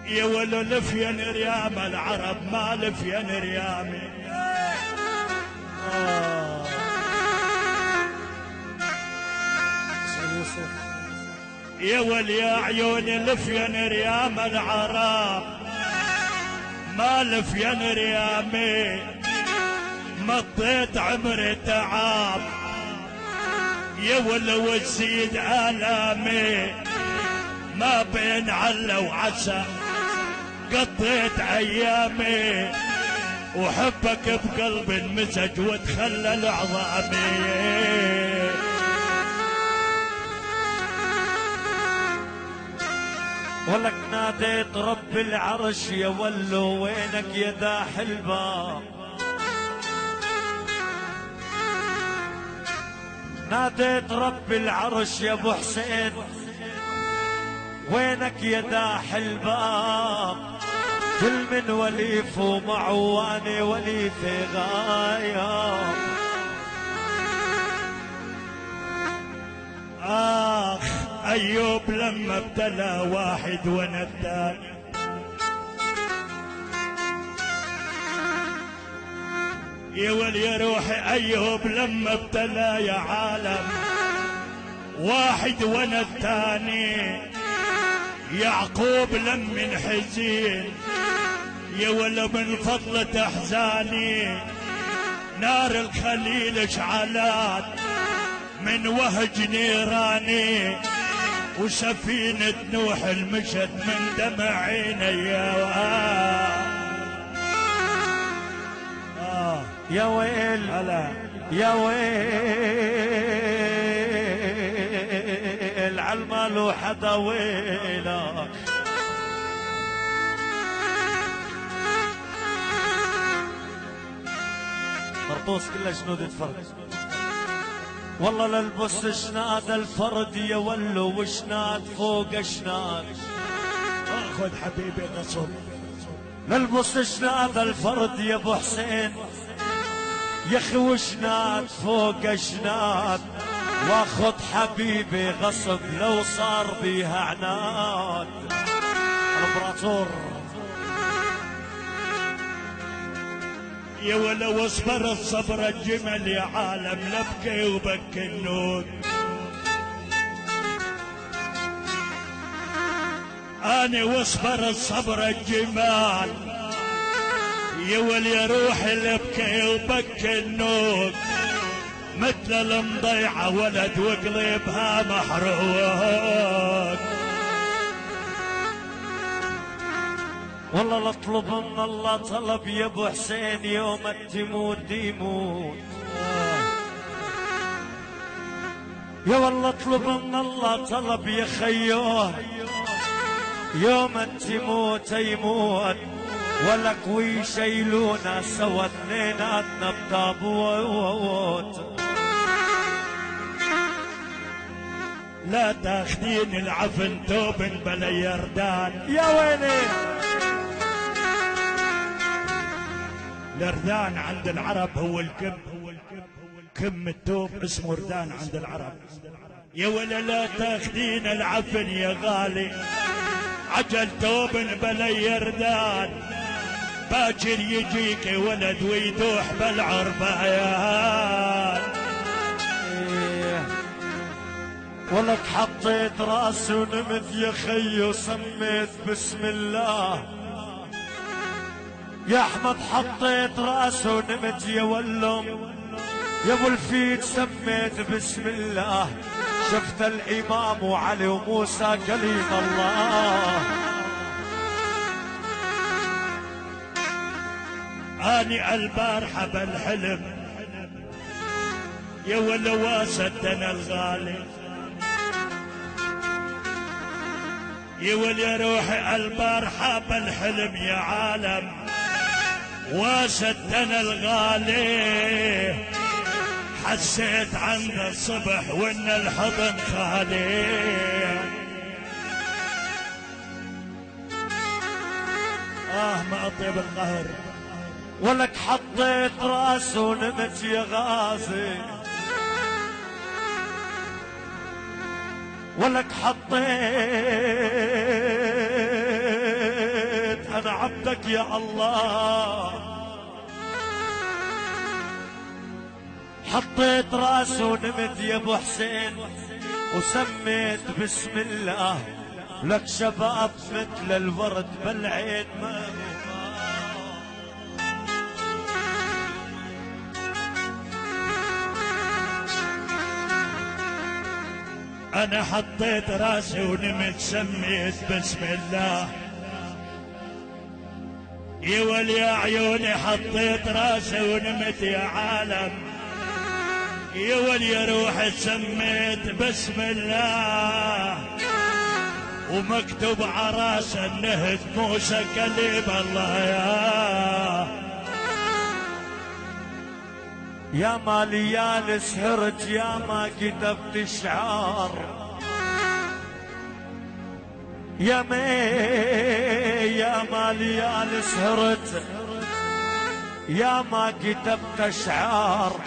يا ولو لفين ريام العرب ما لفين ريامي. يا ول يا عيوني لفين ريام العرب ما لفين ريامي. مضيت عمري تعب يا ولو تزيد آلامي. ما بين علا وعسى قضيت ايامي. وحبك بقلبي انمزج وتخلل عظامي. ولك ناديت رب العرش يا ولو وينك يا داح الباب. ناديت رب العرش يا ابو حسين وينك يا داح الباب. كل من وليف ومعواني وليف غايب. أيوب لما ابتلى واحد وانا الثاني. يا ولي روحي أيوب لما ابتلى يا عالم واحد وانا الثاني. يعقوب لمن حزين يا ولا من فضلة احزاني. نار الخليل اشعلات من وهج نيراني. وسفينة نوح المشت من دمع عيني. يا ويل يا ويل عالمال وحدا ويلك. مرطوس كله جنود الفرد. والله للبس شناد الفرد يا ولو وشناد فوق شناد. خذ حبيبي غصب. للبس شناد الفرد يا ابو حسين يا اخي وشناد فوق شناد. واخذ حبيبي غصب لو صار بيها عناد. الامبراطور يا ولو اصبر الصبر الجمل يا عالم لبكي وبكي النود. أنا واصبر الصبر الجمال يا ولي روحي لبكي وبكي النود. مثل المضيعة ولد وقلبها محروق. والله اطلب من الله طلب يا ابو حسين يوم تموت يموت. يا والله اطلب من الله طلب يا خيوه يوم تموت يموت. ولك ويشيلونا سوا اثنيناتنا بتابوت. لا تاخذين العفن توب بلا يردان. يا ويلي الردان عند العرب هو الكم. كم التوب اسمه ردان عند العرب. يا ولا لا تاخذين العفن يا غالي عجل توب بلا يردان. باكر يجيك ولد ويدوح بالعربايان. ولك حطيت راسي ونمت يا خي وسميت بسم الله. يا احمد حطيت راسي ونمت يا ولم يا ابو الفيد سميت بسم الله. شفت الامام وعلي وموسى كليم الله. اني البارحة بالحلم يا ولا واسدنا الغالي. يا ولي روحي البارحة بالحلم يا عالم واسدنا الغالي. حسيت عند الصبح وان الحضن خالي. ما اطيب القهر. ولك حطيت راس ونمت يا غازي. ولك حطيت انا عبدك يا الله. حطيت راسه ونمت يا ابو حسين وسميت بسم الله، لك شباب مثل الورد بالعين ما انا حطيت راسي ونمت سميت بسم الله. يا ولي يا عيوني حطيت راسي ونمت يا عالم، يا ولي يا روحي سميت بسم الله. ومكتوب عراس النهد موسى كليم الله. يا ما ليالي سهرت يا ما كتبت شعار، يا ما ليالي سهرت يا ما كتبت اشعار،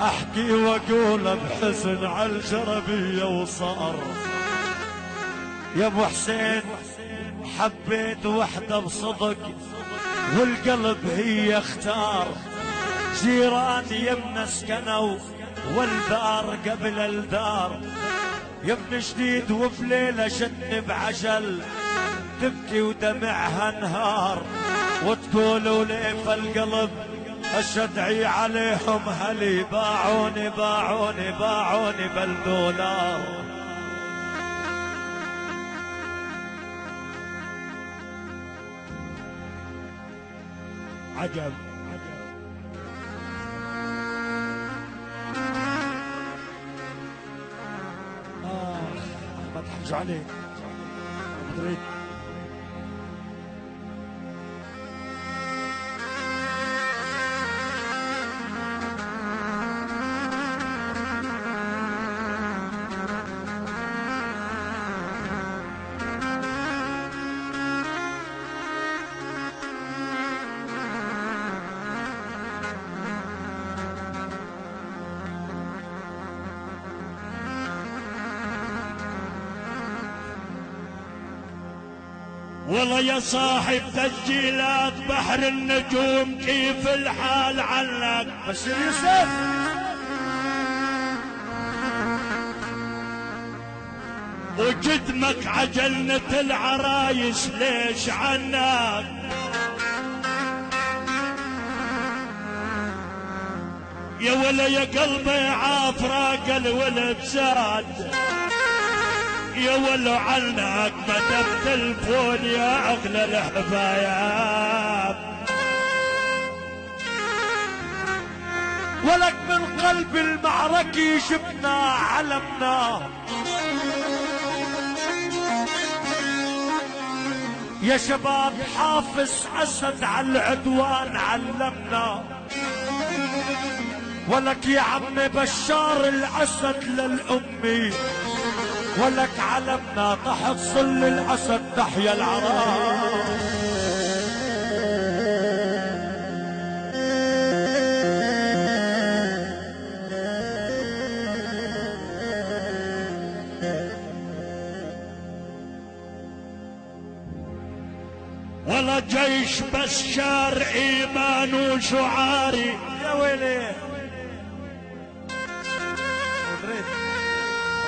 احكي واقول بحزن عالجربية وصار. يا ابو حسين حبيت وحدة بصدق والقلب هي اختار، جيران يمنا سكنوا والدار قبل الدار. يا ابن جديد وبليلة جن بعجل تبكي ودمعها نهار، وتقول وليف القلب اشدعي عليهم هلي باعوني باعوني باعوني بالدولار. عجب ما تحكش عليه تريد والله يا صاحب تسجيلات بحر النجوم كيف الحال عنك. بشير يوسف وجدمك عجلنة العرايس ليش عنك. يا ولا يا قلبي عافراق الولد زاد، يا ولو عنك ما تلفون يا اغلى الحبايب. ولك من قلب المعركة شفنا علمنا، يا شباب حافظ اسد على العدوان علمنا. ولك يا عم بشار الاسد للامي، ولك علمنا تحت ظل الاسد تحيا العراس. والله جيش بشار ايمان وشعاري. يا ويلي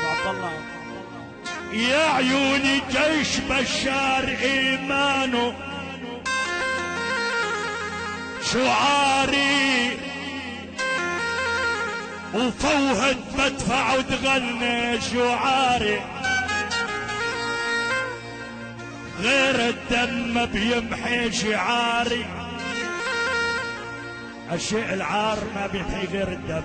عبد الله يا عيوني جيش بشار ايمانه شعاري، وفوهد مدفع وتغني شعاري. غير الدم ما بيمحي شعاري، الشيء العار ما بيمحي غير الدم.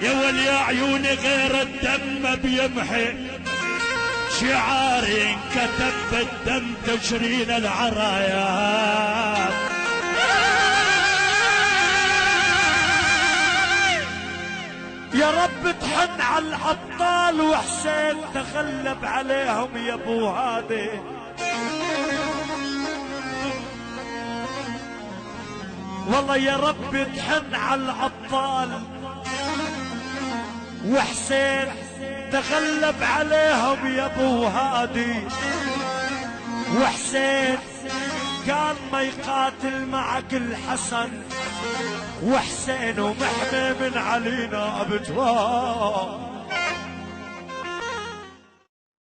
يا ولي يا عيوني غير الدم ما بيمحي شعاري، انكتب بالدم تشرين العرايات. يا رب تحن على الابطال وحسين تغلب عليهم يا ابو هادي. والله يا رب تحن على الابطال وحسين تغلب عليهم يا ابو هادي. وحسين كان ما يقاتل معك الحسن، وحسين ومحمي من علينا أبتواب.